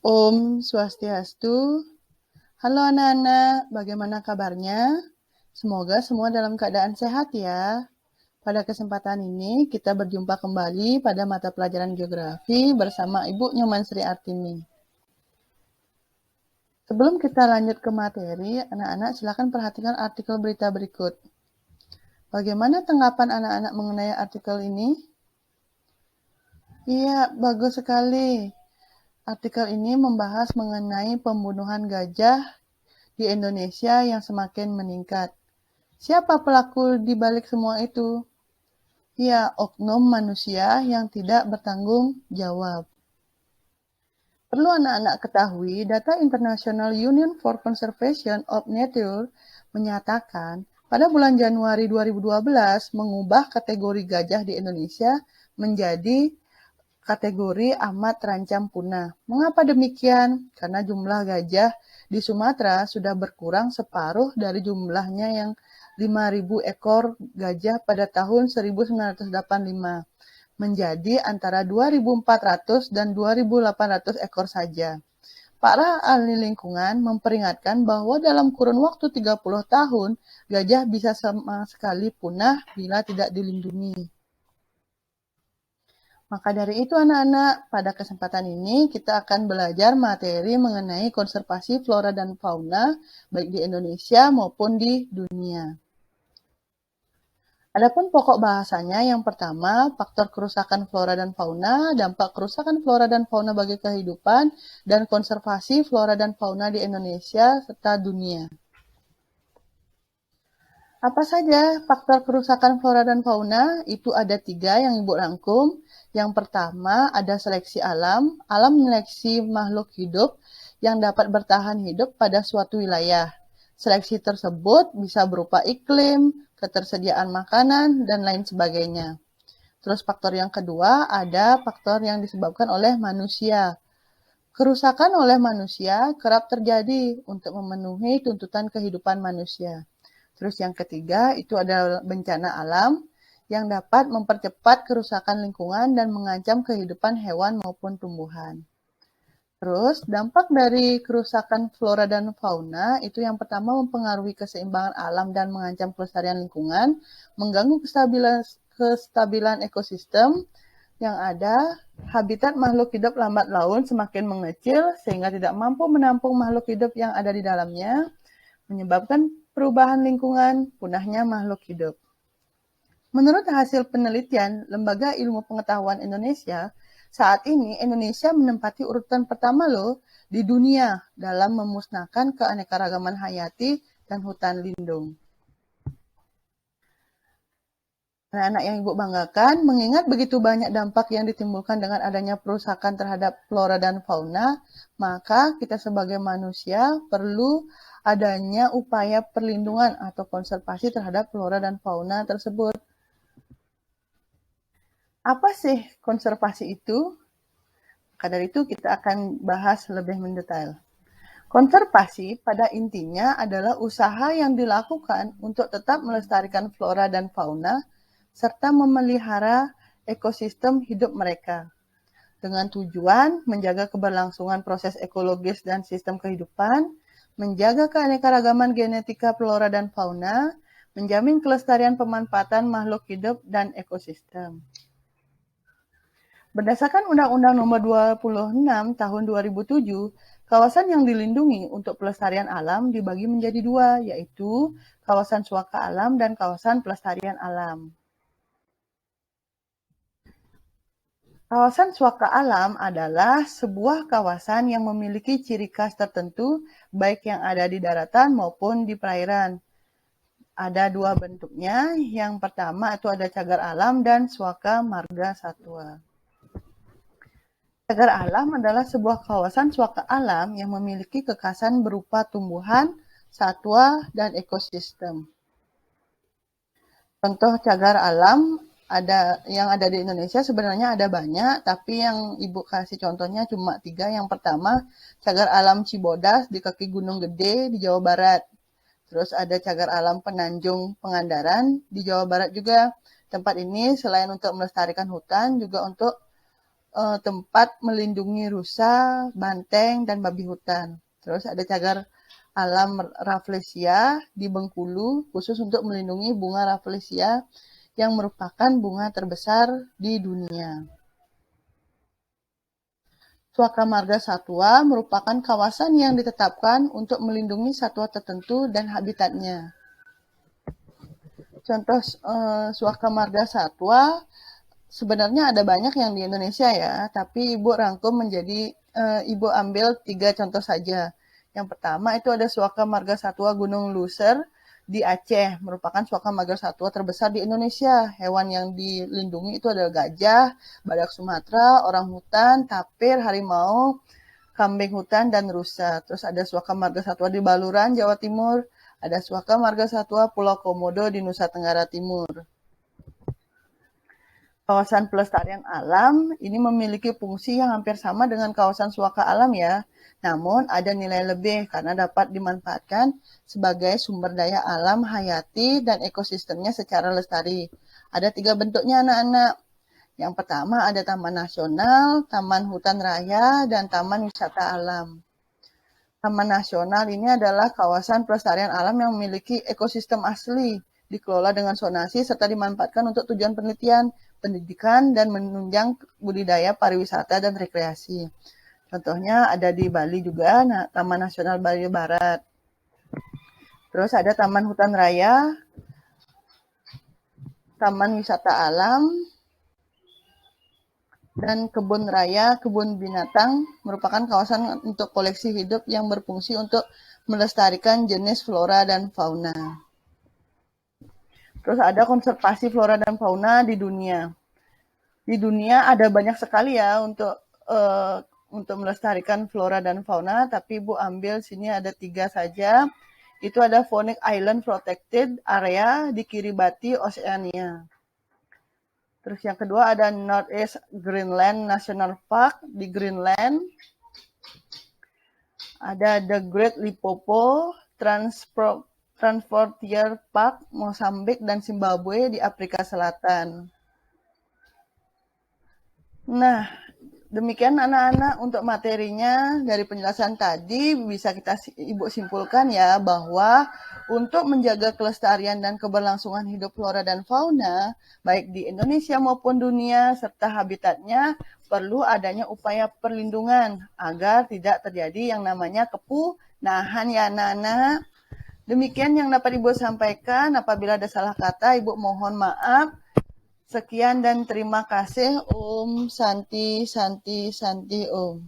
Om Swastiastu. Halo anak-anak, bagaimana kabarnya? Semoga semua dalam keadaan sehat ya. Pada kesempatan ini kita berjumpa kembali pada mata pelajaran geografi bersama Ibu Nyoman Sri Artini. Sebelum kita lanjut ke materi, anak-anak silakan perhatikan artikel berita berikut. Bagaimana tanggapan anak-anak mengenai artikel ini? Iya, bagus sekali. Artikel ini membahas mengenai pembunuhan gajah di Indonesia yang semakin meningkat. Siapa pelaku di balik semua itu? Ya, oknum manusia yang tidak bertanggung jawab. Perlu anak-anak ketahui, data International Union for Conservation of Nature menyatakan pada bulan Januari 2012 mengubah kategori gajah di Indonesia menjadi kategori amat terancam punah. Mengapa demikian? Karena jumlah gajah di Sumatera sudah berkurang separuh dari jumlahnya yang 5.000 ekor gajah pada tahun 1985, menjadi antara 2.400 dan 2.800 ekor saja. Para ahli lingkungan memperingatkan bahwa dalam kurun waktu 30 tahun, gajah bisa sama sekali punah bila tidak dilindungi. Maka dari itu anak-anak, pada kesempatan ini kita akan belajar materi mengenai konservasi flora dan fauna, baik di Indonesia maupun di dunia. Adapun pokok bahasanya, yang pertama, faktor kerusakan flora dan fauna, dampak kerusakan flora dan fauna bagi kehidupan, dan konservasi flora dan fauna di Indonesia serta dunia. Apa saja faktor kerusakan flora dan fauna? Itu ada 3 yang Ibu rangkum. Yang pertama ada seleksi alam. Alam menyeleksi makhluk hidup yang dapat bertahan hidup pada suatu wilayah. Seleksi tersebut bisa berupa iklim, ketersediaan makanan, dan lain sebagainya. Terus faktor yang kedua ada faktor yang disebabkan oleh manusia. Kerusakan oleh manusia kerap terjadi untuk memenuhi tuntutan kehidupan manusia. Terus yang ketiga itu adalah bencana alam yang dapat mempercepat kerusakan lingkungan dan mengancam kehidupan hewan maupun tumbuhan. Terus dampak dari kerusakan flora dan fauna itu yang pertama mempengaruhi keseimbangan alam dan mengancam kelestarian lingkungan, mengganggu kestabilan ekosistem yang ada, habitat makhluk hidup lambat laun semakin mengecil sehingga tidak mampu menampung makhluk hidup yang ada di dalamnya, menyebabkan perubahan lingkungan, punahnya makhluk hidup. Menurut hasil penelitian Lembaga Ilmu Pengetahuan Indonesia, saat ini Indonesia menempati urutan pertama loh di dunia dalam memusnahkan keanekaragaman hayati dan hutan lindung. Anak-anak yang Ibu banggakan, mengingat begitu banyak dampak yang ditimbulkan dengan adanya perusakan terhadap flora dan fauna, maka kita sebagai manusia perlu adanya upaya perlindungan atau konservasi terhadap flora dan fauna tersebut. Apa sih konservasi itu? Maka dari itu kita akan bahas lebih mendetail. Konservasi pada intinya adalah usaha yang dilakukan untuk tetap melestarikan flora dan fauna serta memelihara ekosistem hidup mereka dengan tujuan menjaga keberlangsungan proses ekologis dan sistem kehidupan, menjaga keanekaragaman genetika flora dan fauna, menjamin kelestarian pemanfaatan makhluk hidup dan ekosistem. Berdasarkan Undang-Undang Nomor 26 Tahun 2007, kawasan yang dilindungi untuk pelestarian alam dibagi menjadi 2, yaitu kawasan suaka alam dan kawasan pelestarian alam. Kawasan suaka alam adalah sebuah kawasan yang memiliki ciri khas tertentu, baik yang ada di daratan maupun di perairan. Ada 2 bentuknya, yang pertama itu ada cagar alam dan suaka marga satwa. Cagar alam adalah sebuah kawasan suaka alam yang memiliki kekhasan berupa tumbuhan, satwa, dan ekosistem. Contoh cagar alam yang ada di Indonesia sebenarnya ada banyak, tapi yang Ibu kasih contohnya cuma 3. Yang pertama, cagar alam Cibodas di kaki Gunung Gede di Jawa Barat. Terus ada cagar alam Penanjung Pangandaran di Jawa Barat juga. Tempat ini selain untuk melestarikan hutan, juga untuk tempat melindungi rusa, banteng, dan babi hutan. Terus ada cagar alam Rafflesia di Bengkulu khusus untuk melindungi bunga Rafflesia yang merupakan bunga terbesar di dunia. Suaka Marga Satwa merupakan kawasan yang ditetapkan untuk melindungi satwa tertentu dan habitatnya. Contoh Suaka Marga Satwa sebenarnya ada banyak yang di Indonesia ya, tapi Ibu rangkum menjadi Ibu ambil 3 contoh saja. Yang pertama itu ada Suaka Marga Satwa Gunung Luser di Aceh, merupakan Suaka Marga Satwa terbesar di Indonesia. Hewan yang dilindungi itu adalah gajah, badak Sumatera, orang hutan, tapir, harimau, kambing hutan, dan rusa. Terus ada Suaka Marga Satwa di Baluran, Jawa Timur. Ada Suaka Marga Satwa Pulau Komodo di Nusa Tenggara Timur. Kawasan pelestarian alam ini memiliki fungsi yang hampir sama dengan kawasan suaka alam ya. Namun ada nilai lebih karena dapat dimanfaatkan sebagai sumber daya alam hayati dan ekosistemnya secara lestari. Ada 3 bentuknya anak-anak. Yang pertama ada taman nasional, taman hutan raya, dan taman wisata alam. Taman nasional ini adalah kawasan pelestarian alam yang memiliki ekosistem asli, dikelola dengan zonasi serta dimanfaatkan untuk tujuan penelitian, pendidikan, dan menunjang budidaya pariwisata dan rekreasi. Contohnya ada di Bali juga, Taman Nasional Bali Barat. Terus ada Taman Hutan Raya, Taman Wisata Alam, dan kebun raya, kebun binatang merupakan kawasan untuk koleksi hidup yang berfungsi untuk melestarikan jenis flora dan fauna. Terus ada konservasi flora dan fauna di dunia. Di dunia ada banyak sekali ya untuk melestarikan flora dan fauna, tapi Ibu ambil sini ada 3 saja. Itu ada Phoenix Island Protected Area di Kiribati, Oceania. Terus yang kedua ada Northeast Greenland National Park di Greenland. Ada The Great Limpopo Transfrontier Park, Mozambik dan Zimbabwe di Afrika Selatan. Nah, demikian anak-anak untuk materinya. Dari penjelasan tadi bisa Ibu simpulkan ya bahwa untuk menjaga kelestarian dan keberlangsungan hidup flora dan fauna baik di Indonesia maupun dunia serta habitatnya perlu adanya upaya perlindungan agar tidak terjadi yang namanya kepunahan ya anak-anak. Demikian yang dapat Ibu sampaikan. Apabila ada salah kata Ibu mohon maaf. Sekian dan terima kasih. Om Santi Santi Santi Om.